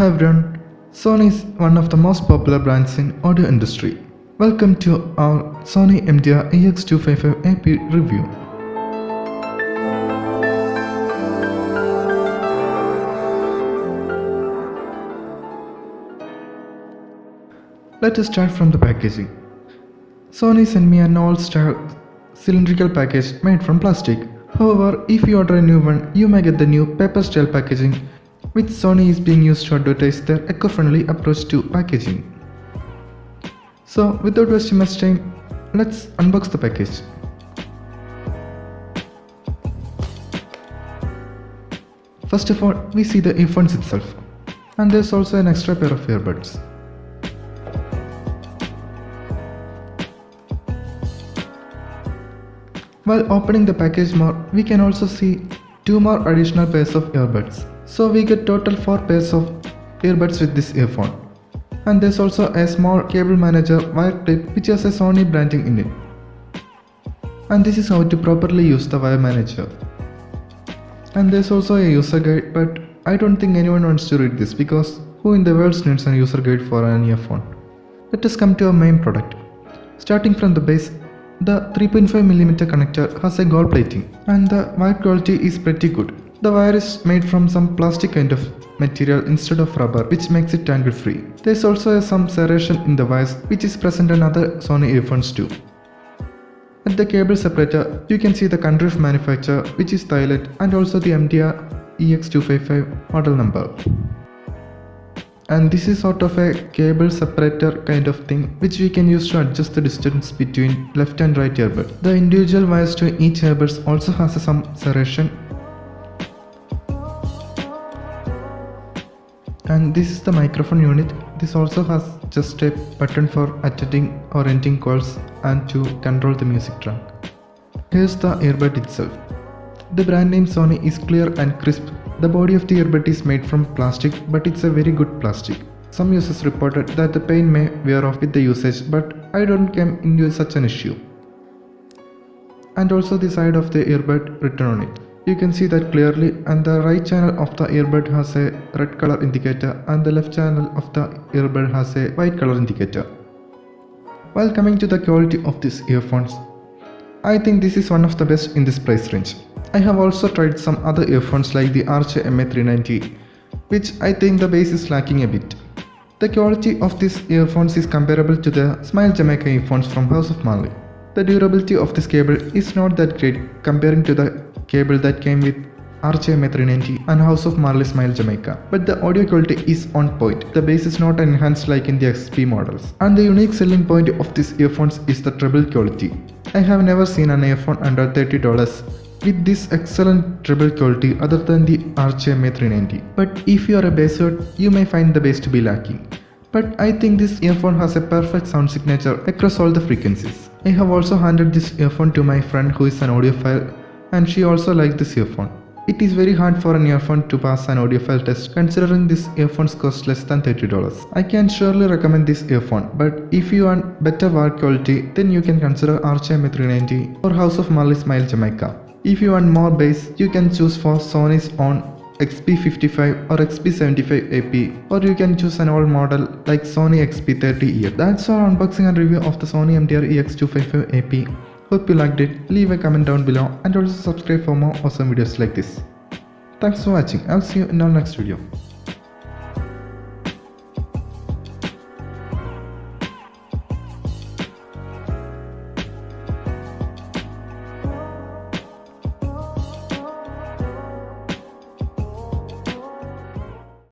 Hi everyone, Sony is one of the most popular brands in audio industry. Welcome to our Sony MDR-EX255AP review. Let us start from the packaging. Sony sent me an all-star cylindrical package made from plastic. However, if you order a new one, you may get the new paper-style packaging, which Sony is being used to advertise their eco-friendly approach to packaging. So, without wasting much time, let's unbox the package. First of all, we see the earphones itself, and there's also an extra pair of earbuds. While opening the package more, we can also see 2 more additional pairs of earbuds. So we get total 4 pairs of earbuds with this earphone. And there's also a small cable manager wire clip which has a Sony branding in it. And this is how to properly use the wire manager. And there's also a user guide, but I don't think anyone wants to read this because who in the world needs a user guide for an earphone? Let us come to our main product. Starting from the base, the 3.5mm connector has a gold plating and the wire quality is pretty good. The wire is made from some plastic kind of material instead of rubber, which makes it tangle free. There's also some serration in the wires which is present in other Sony earphones too. At the cable separator, you can see the country of manufacture, which is Thailand, and also the MDR-EX255 model number. And this is sort of a cable separator kind of thing which we can use to adjust the distance between left and right earbud. The individual wires to each earbud also has some serration. And this is the microphone unit. This also has just a button for attending or ending calls and to control the music track. Here's the earbud itself. The brand name Sony is clear and crisp. The body of the earbud is made from plastic, but it's a very good plastic. Some users reported that the pain may wear off with the usage, but I don't come into such an issue. And also the side of the earbud written on it. You can see that clearly, and the right channel of the earbud has a red color indicator and the left channel of the earbud has a white color indicator. While coming to the quality of these earphones, I think this is one of the best in this price range. I have also tried some other earphones like the MA390, which I think the bass is lacking a bit. The quality of these earphones is comparable to the Smile Jamaica earphones from House of Marley. The durability of this cable is not that great comparing to the cable that came with MA390 and House of Marley Smile Jamaica, but the audio quality is on point. The bass is not enhanced like in the XP models. And the unique selling point of these earphones is the treble quality. I have never seen an earphone under $30 with this excellent treble quality other than the MA390. But if you are a basshead, you may find the bass to be lacking. But I think this earphone has a perfect sound signature across all the frequencies. I have also handed this earphone to my friend who is an audiophile, and she also liked this earphone. It is very hard for an earphone to pass an audiophile test considering these earphones cost less than $30. I can surely recommend this earphone, but if you want better wire quality, then you can consider MA390 or House of Marley Smile Jamaica. If you want more bass, you can choose for Sony's own XP55 or XP75AP, or you can choose an old model like Sony XP30EX. That's our unboxing and review of the Sony MDR-EX255AP. Hope you liked it. Leave a comment down below and also subscribe for more awesome videos like this. Thanks for watching. I'll see you in our next video.